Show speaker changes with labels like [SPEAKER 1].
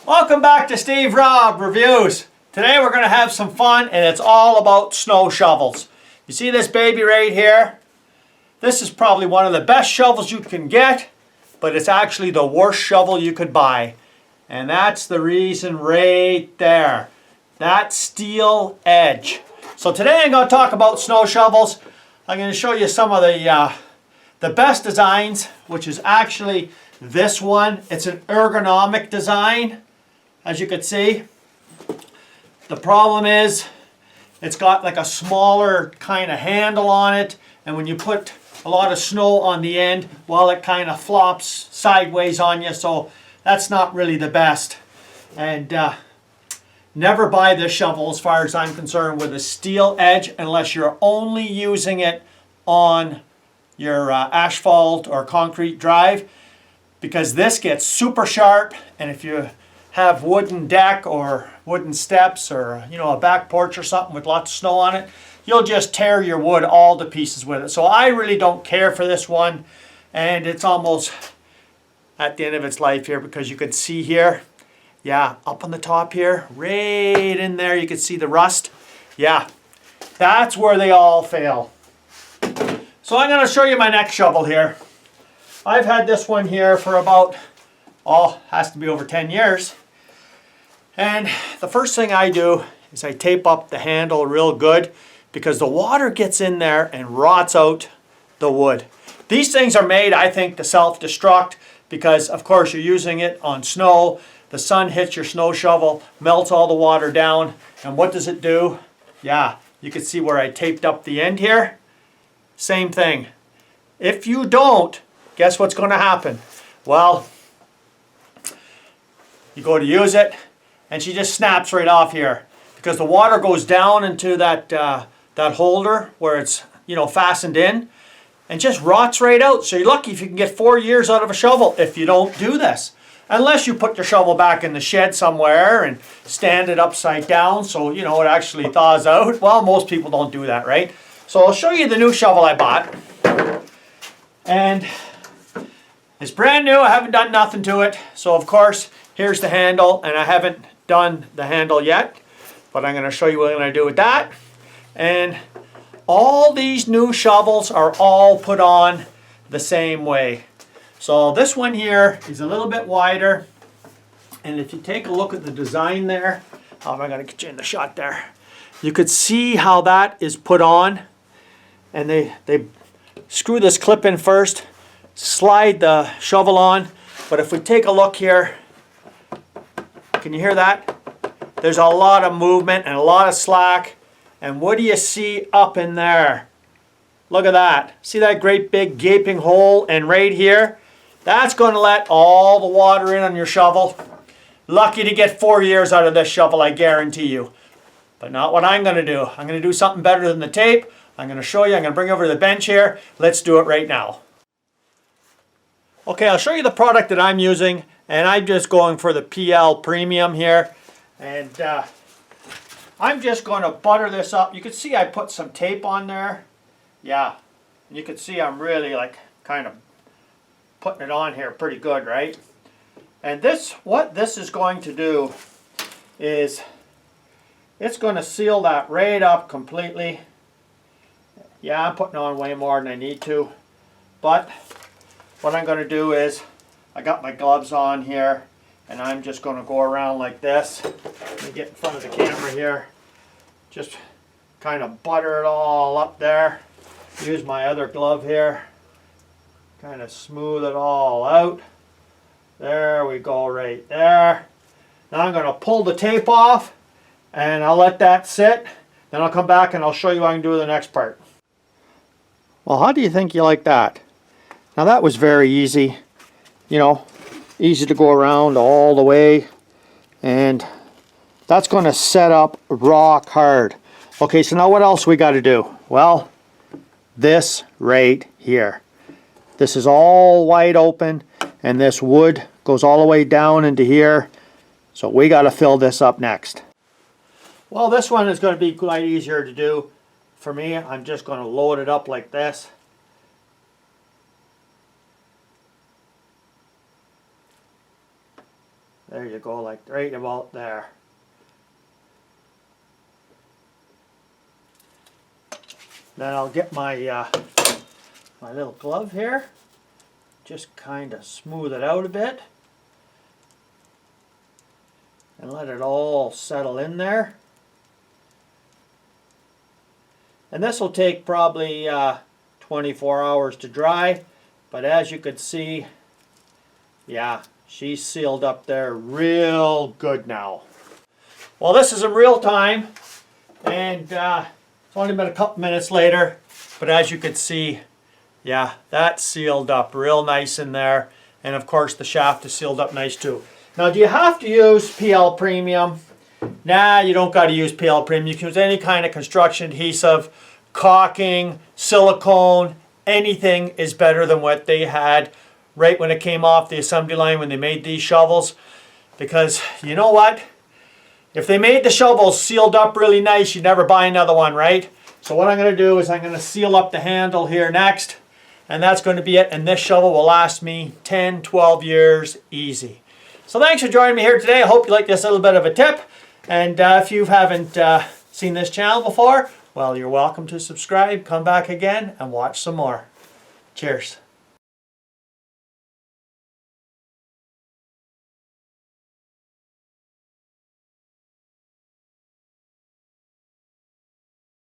[SPEAKER 1] Welcome back to Steve Robb Reviews. Today we're going to have some fun and it's all about snow shovels. You see this baby right here? This is probably one of the best shovels you can get, but it's actually the worst shovel you could buy. And that's the reason right there. That steel edge. So today I'm going to talk about snow shovels. I'm going to show you some of the best designs, which is actually this one. It's an ergonomic design, as you can see. The problem is it's got like a smaller kind of handle on it, and when you put a lot of snow on the end, well, it kind of flops sideways on you, so that's not really the best. And never buy this shovel, as far as I'm concerned, with a steel edge unless you're only using it on your asphalt or concrete drive, because this gets super sharp, and if you have wooden deck or wooden steps or a back porch or something with lots of snow on it, you'll just tear your wood all to pieces with it. So I really don't care for this one, and it's almost at the end of its life here, because you can see here, yeah, up on the top here, right in there, you can see the rust. Yeah, that's where they all fail. So I'm going to show you my next shovel here. I've had this one here for about, has to be over 10 years. And the first thing I do is I tape up the handle real good, because the water gets in there and rots out the wood. These things are made, I think, to self-destruct, because of course you're using it on snow. The sun hits your snow shovel, melts all the water down, and what does it do? Yeah, you can see where I taped up the end here. Same thing. If you don't, guess what's going to happen? Well, you go to use it, and she just snaps right off here, because the water goes down into that holder where it's fastened in, and just rots right out. So you're lucky if you can get 4 years out of a shovel if you don't do this. Unless you put your shovel back in the shed somewhere and stand it upside down so it actually thaws out. Well, most people don't do that, right? So I'll show you the new shovel I bought. And it's brand new. I haven't done nothing to it. So of course, here's the handle, and I haven't done the handle yet, but I'm going to show you what I'm going to do with that. And all these new shovels are all put on the same way. So this one here is a little bit wider, and if you take a look at the design there, how am I going to get you in the shot there? You could see how that is put on, and they screw this clip in first, slide the shovel on. But if we take a look here, can you hear that? There's a lot of movement and a lot of slack. And what do you see up in there? Look at that. See that great big gaping hole? And right here, that's going to let all the water in on your shovel. Lucky to get 4 years out of this shovel, I guarantee you. But not what I'm going to do. I'm going to do something better than the tape. I'm going to show you. I'm going to bring you over to the bench here. Let's do it right now. Okay, I'll show you the product that I'm using. And I'm just going for the PL Premium here. And I'm just going to butter this up. You can see I put some tape on there. Yeah, you can see I'm really kind of putting it on here pretty good, right? And what this is going to do is it's going to seal that right up completely. Yeah, I'm putting on way more than I need to. But what I'm going to do is, I got my gloves on here, and I'm just going to go around like this. Let me get in front of the camera here. Just kind of butter it all up there. Use my other glove here. Kind of smooth it all out. There we go, right there. Now I'm going to pull the tape off, and I'll let that sit. Then I'll come back and I'll show you what I can do with the next part. Well, how do you think you like that? Now that was very easy. Easy to go around all the way, and that's going to set up rock hard. Okay, so now what else we got to do? Well, this right here. This is all wide open, and this wood goes all the way down into here. So we got to fill this up next. Well, this one is going to be quite easier to do for me. I'm just going to load it up like this. There you go, like right about there. Then I'll get my my little glove here. Just kind of smooth it out a bit. And let it all settle in there. And this will take probably 24 hours to dry. But as you can see, yeah, she's sealed up there real good now. Well, this is in real time. And it's only been a couple minutes later. But as you can see, yeah, that's sealed up real nice in there. And of course the shaft is sealed up nice too. Now, do you have to use PL Premium? Nah, you don't got to use PL Premium. You can use any kind of construction adhesive, caulking, silicone, anything is better than what they had right when it came off the assembly line when they made these shovels. Because you know what? If they made the shovels sealed up really nice, you'd never buy another one, right? So what I'm going to do is I'm going to seal up the handle here next. And that's going to be it. And this shovel will last me 10, 12 years easy. So thanks for joining me here today. I hope you like this little bit of a tip. And if you haven't seen this channel before, well, you're welcome to subscribe, come back again, and watch some more. Cheers.